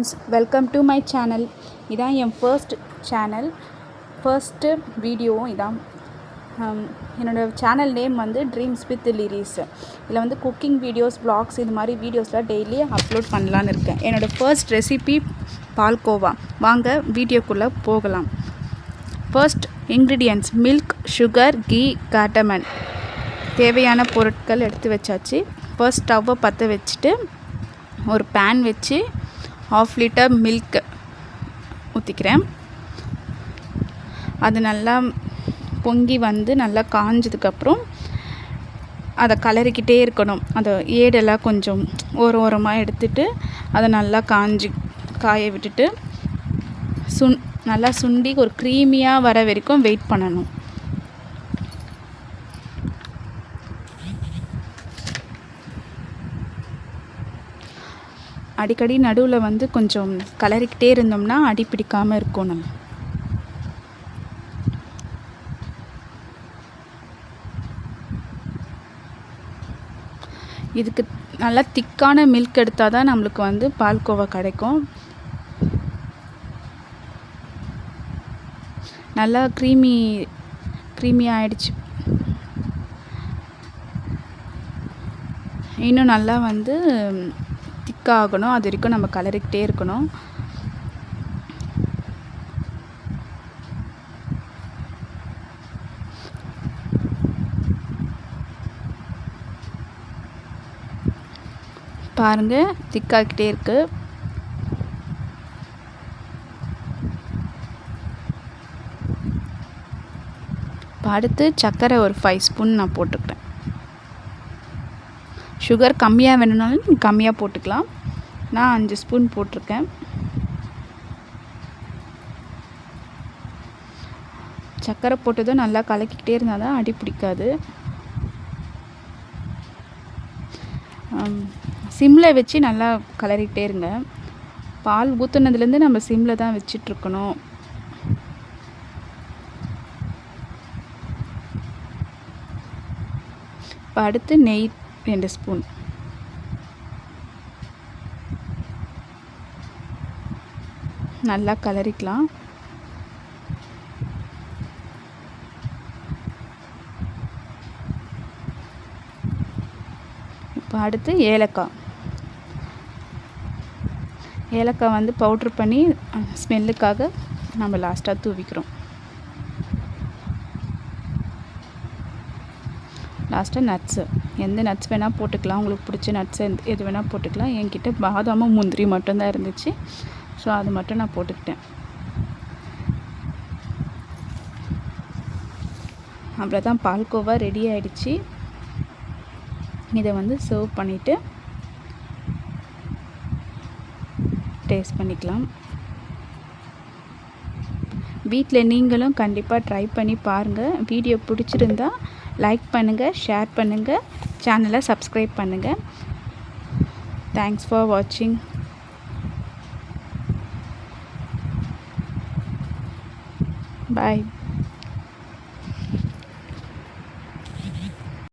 Friends, welcome to my channel. இதான் என் first வீடியோவும் இதான். என்னோடய சேனல் நேம் வந்து ட்ரீம்ஸ் வித் லிரிஸ். இதில் வந்து குக்கிங் வீடியோஸ், வ்ளாக்ஸ் இது மாதிரி வீடியோஸ்லாம் டெய்லி அப்லோட் பண்ணலான்னு இருக்கேன். என்னோடய ஃபர்ஸ்ட் ரெசிபி பால்கோவா. வாங்க வீடியோக்குள்ளே போகலாம். First ingredients: milk, sugar, ghee, cardamom. தேவையான பொருட்கள் எடுத்து வச்சாச்சு. ஃபர்ஸ்ட் ஸ்டவ்வை பற்ற வச்சுட்டு ஒரு பேன் வச்சு 1/2 லிட்டர் மில்க் ஊற்றிக்கிறேன். அது நல்லா பொங்கி வந்து நல்லா காஞ்சதுக்கப்புறம் அதை கலரிக்கிட்டே இருக்கணும். அதை ஏடெல்லாம் கொஞ்சம் ஓரமாக எடுத்துட்டு அதை நல்லா காய விட்டுட்டு நல்லா சுண்டி ஒரு க்ரீமியாக வர வரைக்கும் வெயிட் பண்ணணும். அடிக்கடி நடுவில் வந்து கொஞ்சம் கலரிக்கிட்டே இருந்தோம்னா அடி பிடிக்காமல் இருக்கும். நம்ம இதுக்கு நல்லா திக்கான மில்க் எடுத்தால் தான் நம்மளுக்கு வந்து பால்கோவா கிடைக்கும். நல்லா க்ரீமி ஆயிடுச்சு. இன்னும் நல்லா வந்து திக்காகணும். அது வரைக்கும் நம்ம கலரிக்கிட்டே இருக்கணும். பாருங்கள், திக்காகிட்டே இருக்கு. இப்போ அடுத்து சர்க்கரை ஒரு 5 ஸ்பூன் நான் போட்டுக்கிறேன். சுகர் கம்மியாக வேணும்னாலும் நீங்கள் கம்மியாக போட்டுக்கலாம். நான் 5 ஸ்பூன் போட்டிருக்கேன். சர்க்கரை போட்டதும் நல்லா கலக்கிக்கிட்டே இருந்தால் தான் அடி பிடிக்காது. சிம்மில் வச்சு நல்லா கலரிக்கிட்டே இருங்க. பால் ஊற்றுனதுலேருந்து நம்ம சிம்மில் தான் வச்சிட்ருக்கணும். இப்போ அடுத்து நெய் 2 ஸ்பூன். நல்லா கலரிக்கலாம். இப்போ அடுத்து ஏலக்காய் வந்து பவுட்ரு பண்ணி ஸ்மெல்லுக்காக நம்ம லாஸ்ட்டாக தூவிக்கிறோம். லாஸ்ட்டாக நட்ஸு, எந்த நட்ஸ் வேணால் போட்டுக்கலாம். உங்களுக்கு பிடிச்ச நட்ஸ் எது வேணால் போட்டுக்கலாம். என்கிட்ட பாதாமும் முந்திரி மட்டும்தான் இருந்துச்சு. ஸோ அது மட்டும் நான் போட்டுக்கிட்டேன். அவ்வளோதான், பால்கோவா ரெடி ஆகிடுச்சு. இதை வந்து சர்வ் பண்ணிவிட்டு டேஸ்ட் பண்ணிக்கலாம். வீட்டில் நீங்களும் கண்டிப்பாக ட்ரை பண்ணி பாருங்கள். வீடியோ பிடிச்சிருந்தா லைக் பண்ணுங்கள், ஷேர் பண்ணுங்கள், சேனலை சப்ஸ்கிரைப் பண்ணுங்கள். தேங்க்ஸ் ஃபார் வாட்சிங். பாய்.